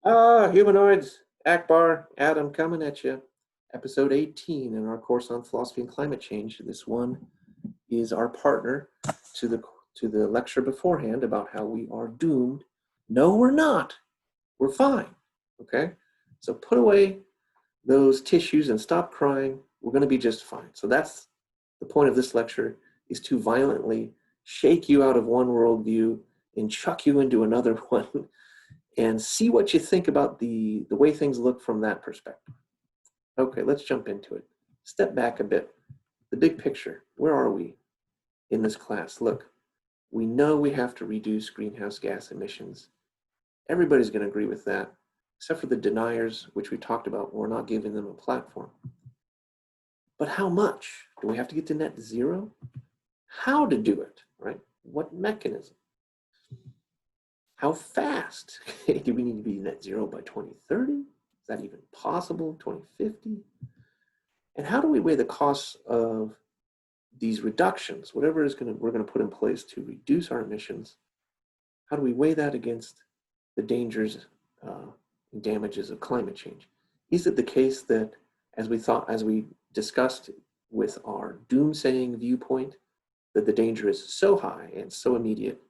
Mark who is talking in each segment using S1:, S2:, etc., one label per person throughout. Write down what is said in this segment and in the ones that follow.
S1: Humanoids, Akbar, Adam coming at you. Episode 18 in our course on philosophy and climate change. This one is our partner to the lecture beforehand about how we are doomed. No, we're not. We're fine. Okay? So put away those tissues and stop crying. We're going to be just fine. So that's the point of this lecture, is to violently shake you out of one worldview and chuck you into another one and see what you think about the way things look from that perspective. Okay, let's jump into it. Step back a bit. The big picture, where are we in this class? Look, we know we have to reduce greenhouse gas emissions. Everybody's going to agree with that, except for the deniers, which we talked about. We're not giving them a platform. But how much? Do we have to get to net zero? How to do it, right? What mechanism? How fast? Do we need to be net zero by 2030? Is that even possible? 2050? And how do we weigh the costs of these reductions, whatever we're going to put in place to reduce our emissions? How do we weigh that against the dangers and damages of climate change? Is it the case that, as we discussed with our doomsaying viewpoint, that the danger is so high and so immediate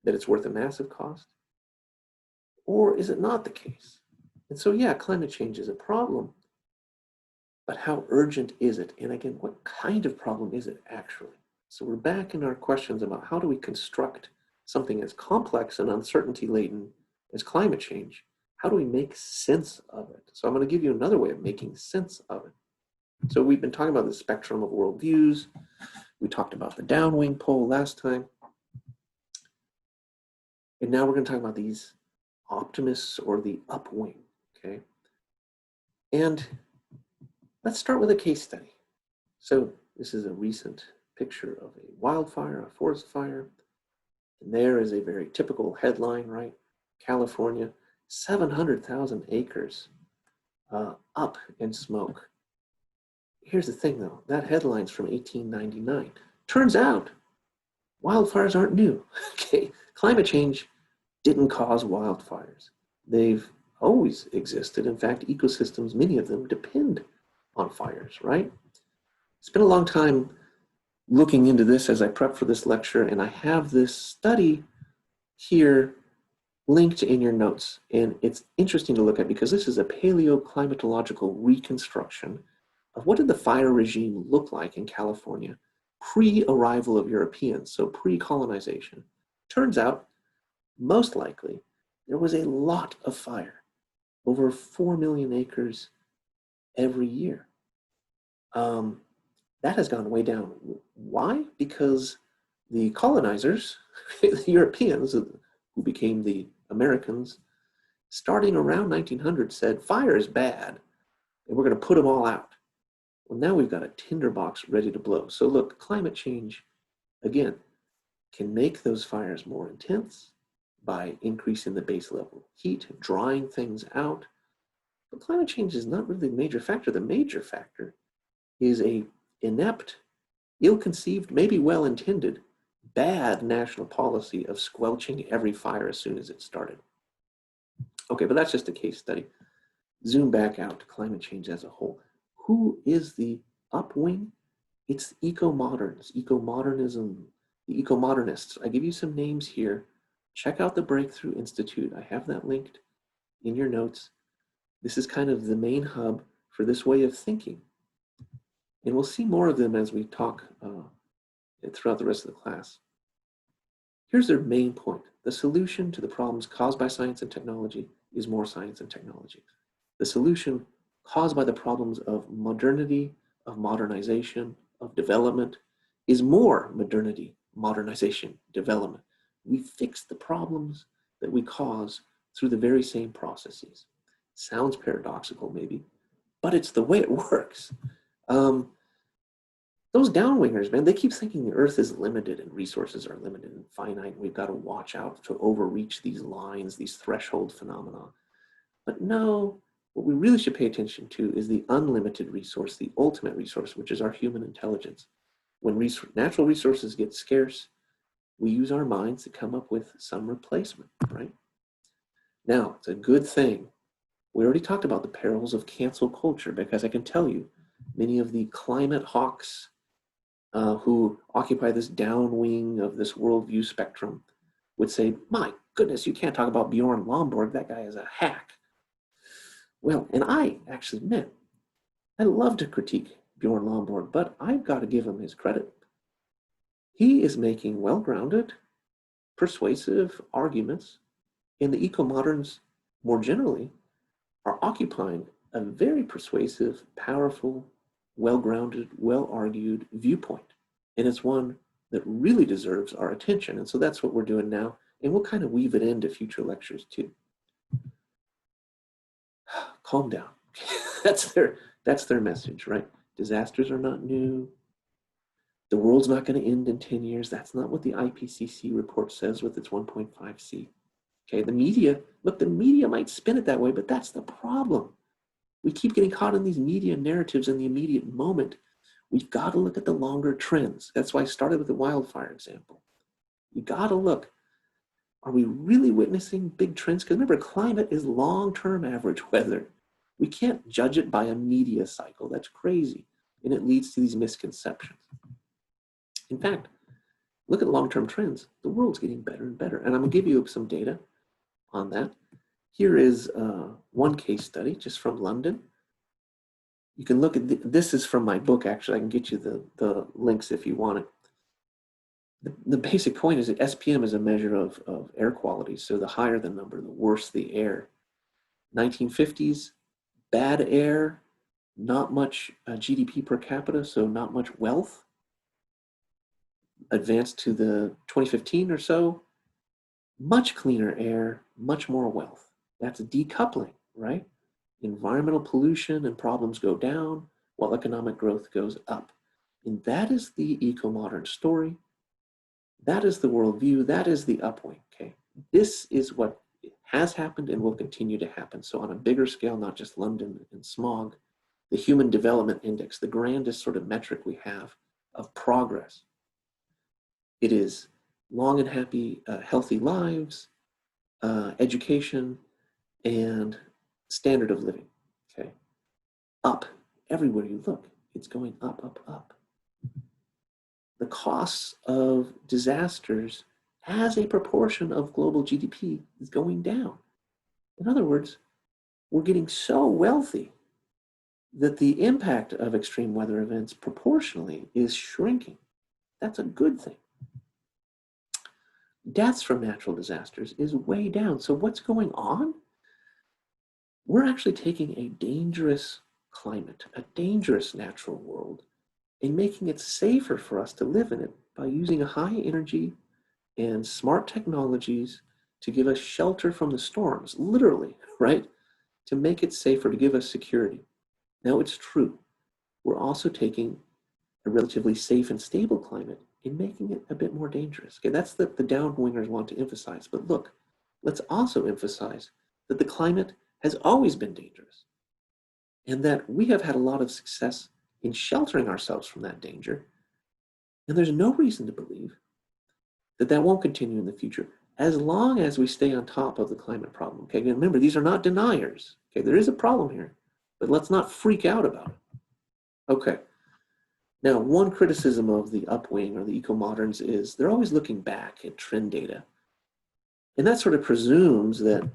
S1: that it's worth a massive cost? Or is it not the case? And so, yeah, climate change is a problem, but how urgent is it? And again, what kind of problem is it actually? So we're back in our questions about how do we construct something as complex and uncertainty laden as climate change? How do we make sense of it? So I'm going to give you another way of making sense of it. So we've been talking about the spectrum of worldviews. We talked about the downwing pole last time. And now we're going to talk about these optimists or the upwing, okay? And let's start with a case study. So this is a recent picture of a wildfire, a forest fire. And there is a very typical headline, right? California, 700,000 acres up in smoke. Here's the thing though, that headline's from 1899. Turns out wildfires aren't new, okay? Climate change didn't cause wildfires. They've always existed. In fact, ecosystems, many of them depend on fires, right? Spent a long time looking into this as I prep for this lecture, and I have this study here linked in your notes. And it's interesting to look at because this is a paleoclimatological reconstruction of what did the fire regime look like in California pre-arrival of Europeans, so pre-colonization. Turns out, most likely, there was a lot of fire, over 4 million acres every year. That has gone way down. Why? Because the colonizers, the Europeans, who became the Americans, starting around 1900 said, fire is bad, and we're going to put them all out. Well, now we've got a tinderbox ready to blow. So look, climate change, again, can make those fires more intense by increasing the base level heat, drying things out. But climate change is not really the major factor. The major factor is a inept, ill-conceived, maybe well-intended, bad national policy of squelching every fire as soon as it started. Okay, but that's just a case study. Zoom back out to climate change as a whole. Who is the upwing? It's ecomoderns, ecomodernism, the ecomodernists. I give you some names here. Check out the Breakthrough Institute. I have that linked in your notes. This is kind of the main hub for this way of thinking. And we'll see more of them as we talk throughout the rest of the class. Here's their main point. The solution to the problems caused by science and technology is more science and technology. The solution caused by the problems of modernity, of modernization, of development, is more modernity, modernization, development. We fix the problems that we cause through the very same processes. Sounds paradoxical maybe, but it's the way it works. Those downwingers, man, they keep thinking the earth is limited and resources are limited and finite. We've got to watch out to overreach these lines, these threshold phenomena. But no, what we really should pay attention to is the unlimited resource, the ultimate resource, which is our human intelligence. When natural resources get scarce, we use our minds to come up with some replacement, right? Now, it's a good thing. We already talked about the perils of cancel culture, because I can tell you, many of the climate hawks who occupy this downwing of this worldview spectrum would say, my goodness, you can't talk about Bjorn Lomborg. That guy is a hack. Well, and I actually admit, I love to critique Bjorn Lomborg, but I've got to give him his credit. He is making well-grounded, persuasive arguments, and the ecomoderns, more generally, are occupying a very persuasive, powerful, well-grounded, well-argued viewpoint. And it's one that really deserves our attention. And so that's what we're doing now. And we'll kind of weave it into future lectures too. Calm down. that's their message, right? Disasters are not new. The world's not going to end in 10 years. That's not what the IPCC report says with its 1.5C. Okay, the media might spin it that way, but that's the problem. We keep getting caught in these media narratives in the immediate moment. We've got to look at the longer trends. That's why I started with the wildfire example. You got to look. Are we really witnessing big trends? Because remember, climate is long-term average weather. We can't judge it by a media cycle. That's crazy. And it leads to these misconceptions. In fact, look at long-term trends. The world's getting better and better. And I'm going to give you some data on that. Here is one case study just from London. You can look at this is from my book, actually. I can get you the links if you want it. The basic point is that SPM is a measure of air quality. So the higher the number, the worse the air. 1950s, bad air, not much GDP per capita, so not much wealth. Advanced to the 2015 or so, much cleaner air, much more wealth. That's decoupling, right? Environmental pollution and problems go down while economic growth goes up. And that is the eco-modern story. That is the worldview. That is the upwing, okay? This is what has happened and will continue to happen. So on a bigger scale, not just London and smog, the Human Development Index, the grandest sort of metric we have of progress. It is long and happy, healthy lives, education, and standard of living, okay? Up, everywhere you look, it's going up, up, up. The costs of disasters as a proportion of global GDP is going down. In other words, we're getting so wealthy that the impact of extreme weather events proportionally is shrinking. That's a good thing. Deaths from natural disasters is way down. So what's going on? We're actually taking a dangerous climate, a dangerous natural world, and making it safer for us to live in it by using a high energy and smart technologies to give us shelter from the storms, literally, right? To make it safer, to give us security. Now it's true. We're also taking a relatively safe and stable climate and making it a bit more dangerous. Okay, that's what the downwingers want to emphasize. But look, let's also emphasize that the climate has always been dangerous and that we have had a lot of success in sheltering ourselves from that danger. And there's no reason to believe that that won't continue in the future as long as we stay on top of the climate problem. Okay, again, remember, these are not deniers. Okay, there is a problem here, but let's not freak out about it. Okay. Now, one criticism of the upwing or the eco-moderns is they're always looking back at trend data. And that sort of presumes that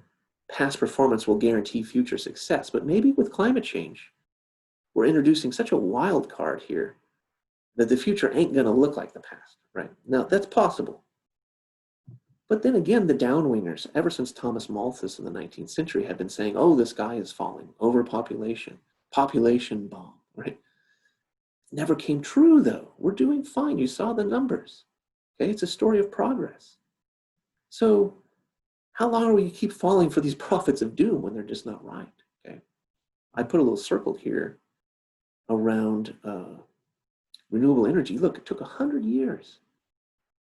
S1: past performance will guarantee future success. But maybe with climate change, we're introducing such a wild card here that the future ain't going to look like the past, right? Now, that's possible. But then again, the downwingers, ever since Thomas Malthus in the 19th century, had been saying, oh, the sky is falling, overpopulation, population bomb, right? Never came true, though. We're doing fine. You saw the numbers. Okay, it's a story of progress. So how long are we keep falling for these prophets of doom when they're just not right? Okay, I put a little circle here around renewable energy. Look, it took 100 years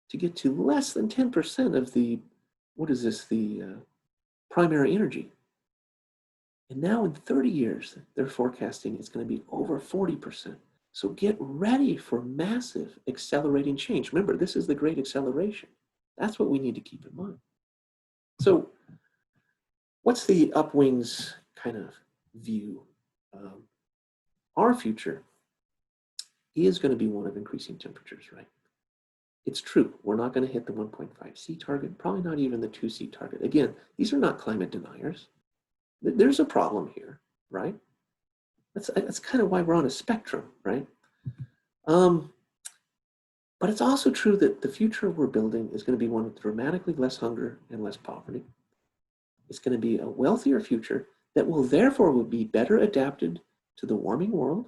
S1: to get to less than 10% of the, what is this, the primary energy. And now in 30 years, they're forecasting it's going to be over 40%. So get ready for massive accelerating change. Remember, this is the great acceleration. That's what we need to keep in mind. So what's the upwings kind of view? Our future is going to be one of increasing temperatures, right? It's true. We're not going to hit the 1.5C target, probably not even the 2C target. Again, these are not climate deniers. There's a problem here, right? That's kind of why we're on a spectrum, right? But it's also true that the future we're building is going to be one with dramatically less hunger and less poverty. It's going to be a wealthier future that will therefore be better adapted to the warming world,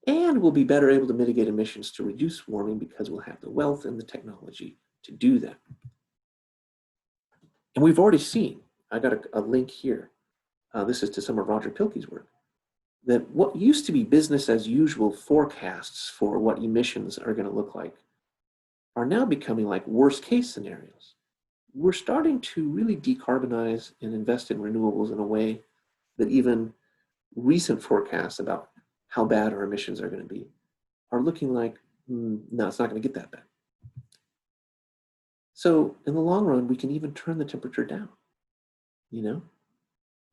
S1: and will be better able to mitigate emissions to reduce warming because we'll have the wealth and the technology to do that. And we've already seen, I got a link here. This is to some of Roger Pilkey's work, that what used to be business as usual forecasts for what emissions are going to look like are now becoming like worst case scenarios. We're starting to really decarbonize and invest in renewables in a way that even recent forecasts about how bad our emissions are going to be are looking like, no, it's not going to get that bad. So in the long run, we can even turn the temperature down. You know,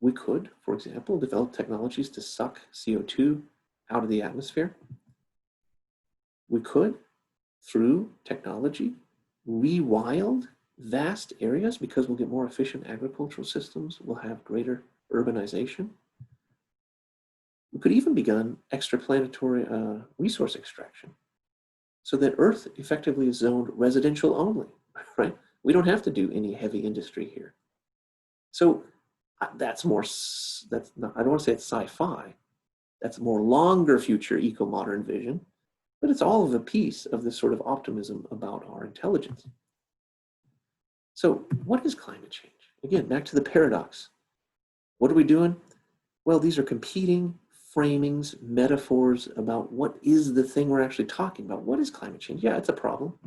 S1: we could, for example, develop technologies to suck CO2 out of the atmosphere. We could, through technology, rewild vast areas because we'll get more efficient agricultural systems. We'll have greater urbanization. We could even begin extraplanetary resource extraction so that Earth effectively is zoned residential only, right? We don't have to do any heavy industry here. So that's more, that's not, I don't want to say it's sci-fi. That's a more longer future eco-modern vision, but it's all of a piece of this sort of optimism about our intelligence. So what is climate change? Again, back to the paradox. What are we doing? Well, these are competing framings, metaphors about what is the thing we're actually talking about. What is climate change? Yeah, it's a problem.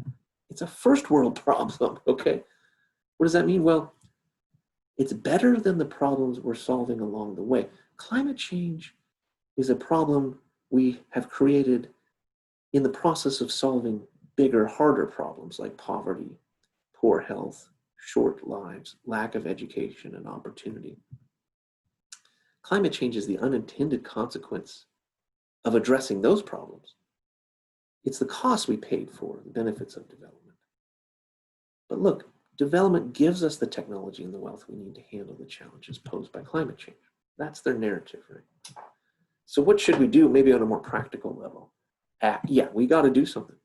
S1: It's a first world problem, okay? What does that mean? Well, it's better than the problems we're solving along the way. Climate change is a problem we have created in the process of solving bigger, harder problems like poverty, poor health, short lives, lack of education and opportunity. Climate change is the unintended consequence of addressing those problems. It's the cost we paid for the benefits of development. But look, development gives us the technology and the wealth we need to handle the challenges posed by climate change. That's their narrative, right? So what should we do, maybe on a more practical level? Act. Yeah, we got to do something.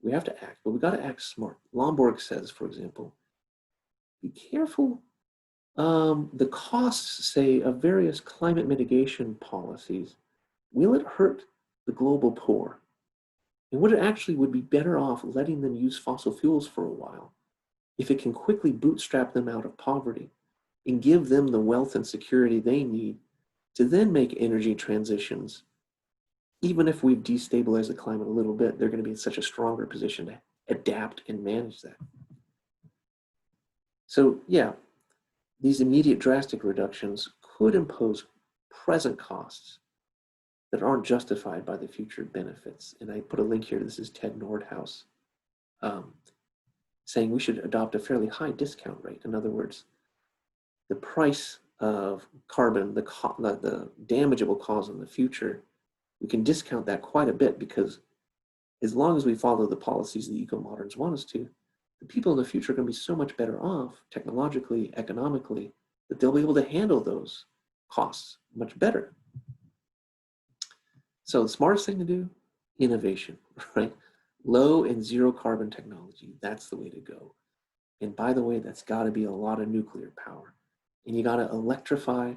S1: We have to act, but we got to act smart. Lomborg says, for example, be careful. The costs, say, of various climate mitigation policies, will it hurt the global poor? And would it actually would be better off letting them use fossil fuels for a while if it can quickly bootstrap them out of poverty and give them the wealth and security they need to then make energy transitions? Even if we've destabilized the climate a little bit, they're going to be in such a stronger position to adapt and manage that. So yeah, these immediate drastic reductions could impose present costs that aren't justified by the future benefits. And I put a link here. This is Ted Nordhaus saying we should adopt a fairly high discount rate. In other words, the price of carbon, the damageable cause in the future, we can discount that quite a bit because as long as we follow the policies the eco-moderns want us to, the people in the future are going to be so much better off technologically, economically, that they'll be able to handle those costs much better. So the smartest thing to do, innovation, right? Low and zero carbon technology, that's the way to go. And by the way, that's got to be a lot of nuclear power. And you got to electrify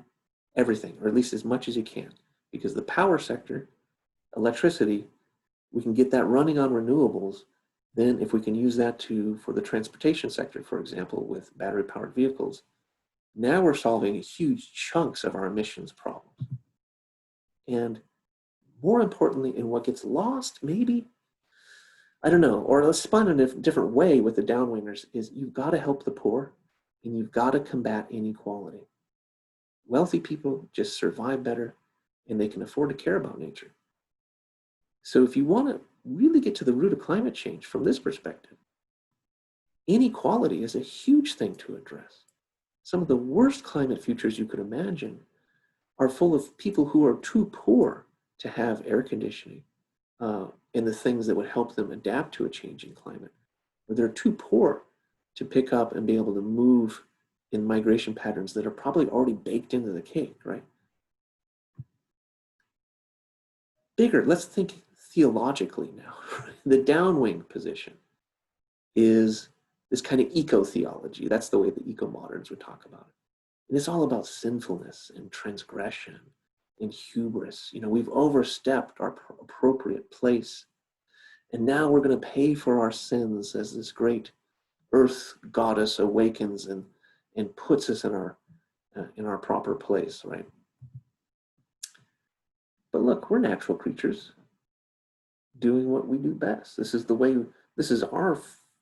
S1: everything, or at least as much as you can, because the power sector, electricity, we can get that running on renewables. Then if we can use that for the transportation sector, for example, with battery powered vehicles, now we're solving huge chunks of our emissions problems. And more importantly, and what gets lost, maybe, I don't know, or let's spun in a different way with the downwinders, is you've got to help the poor and you've got to combat inequality. Wealthy people just survive better and they can afford to care about nature. So if you want to really get to the root of climate change from this perspective, inequality is a huge thing to address. Some of the worst climate futures you could imagine are full of people who are too poor to have air conditioning and the things that would help them adapt to a changing climate. Or they're too poor to pick up and be able to move in migration patterns that are probably already baked into the cake, right? Bigger, let's think theologically now. The downwing position is this kind of eco-theology. That's the way the ecomoderns would talk about it. And it's all about sinfulness and transgression and hubris. You know, we've overstepped our appropriate place. And now we're going to pay for our sins as this great earth goddess awakens and puts us in our proper place, right? But look, we're natural creatures doing what we do best. This is our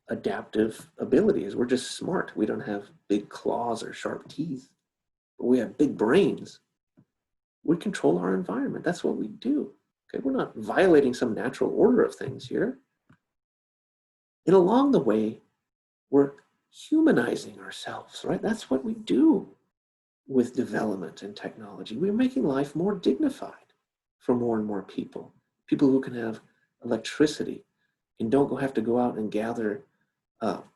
S1: adaptive abilities. We're just smart. We don't have big claws or sharp teeth, but we have big brains. We control our environment. That's what we do. Okay, we're not violating some natural order of things here. And along the way, we're humanizing ourselves, right? That's what we do with development and technology. We're making life more dignified for more and more people. People who can have electricity and don't have to go out and gather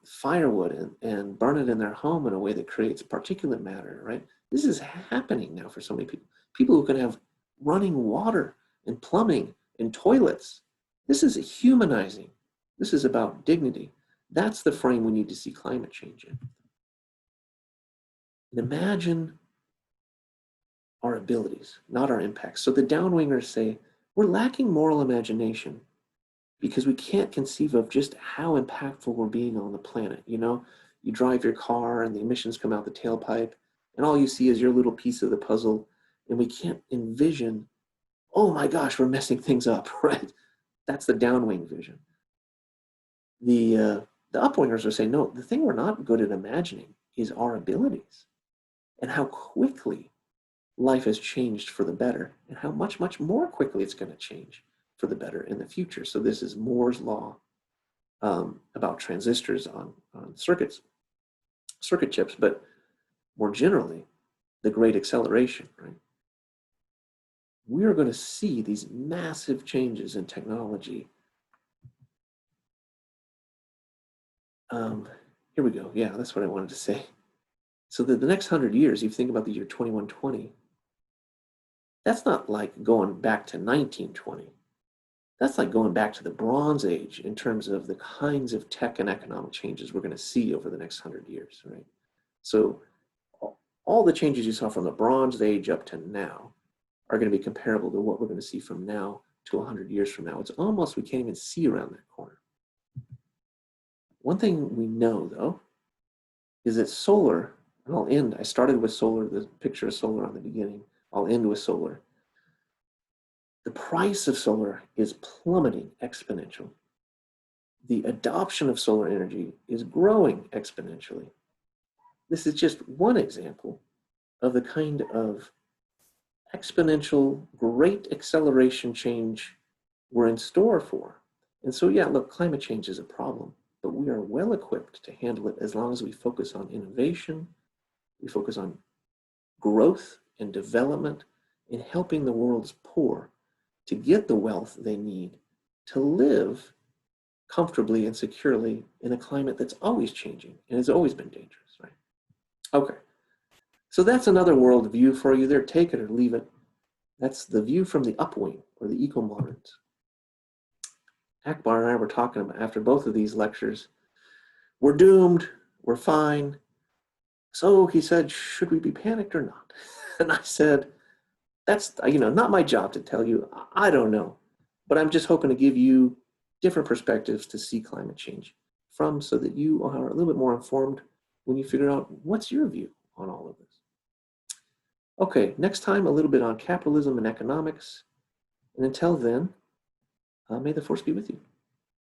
S1: firewood and burn it in their home in a way that creates particulate matter, right? This is happening now for so many people. People who can have running water and plumbing and toilets. This is humanizing. This is about dignity. That's the frame we need to see climate change in. And imagine our abilities, not our impacts. So the downwingers say, we're lacking moral imagination because we can't conceive of just how impactful we're being on the planet. You know, you drive your car and the emissions come out the tailpipe and all you see is your little piece of the puzzle, and we can't envision, oh my gosh, we're messing things up, right? That's the downwing vision. The upwingers are saying, no, the thing we're not good at imagining is our abilities and how quickly life has changed for the better and how much, much more quickly it's going to change for the better in the future. So this is Moore's law about transistors on circuit chips, but more generally, the great acceleration, right? We are going to see these massive changes in technology. Here we go. Yeah, that's what I wanted to say. So that the next 100 years, if you think about the year 2120, that's not like going back to 1920. That's like going back to the Bronze Age in terms of the kinds of tech and economic changes we're going to see over the next 100 years, right? So all the changes you saw from the Bronze Age up to now are going to be comparable to what we're going to see from now to 100 years from now. It's almost, we can't even see around that corner. One thing we know, though, is that solar, and I'll end, I started with solar, the picture of solar on the beginning. I'll end with solar. The price of solar is plummeting exponentially. The adoption of solar energy is growing exponentially. This is just one example of the kind of exponential, great acceleration change we're in store for. And so, yeah, look, climate change is a problem, but we are well equipped to handle it as long as we focus on innovation, we focus on growth and development, and helping the world's poor to get the wealth they need to live comfortably and securely in a climate that's always changing and has always been dangerous, right? Okay, so that's another worldview for you there. Take it or leave it. That's the view from the upwing, or the ecomoderns. Akbar and I were talking about, after both of these lectures, we're doomed, we're fine. So he said, should we be panicked or not? And I said, that's, not my job to tell you. I don't know. But I'm just hoping to give you different perspectives to see climate change from, so that you are a little bit more informed when you figure out what's your view on all of this. Okay, next time, a little bit on capitalism and economics. And until then, may the force be with you.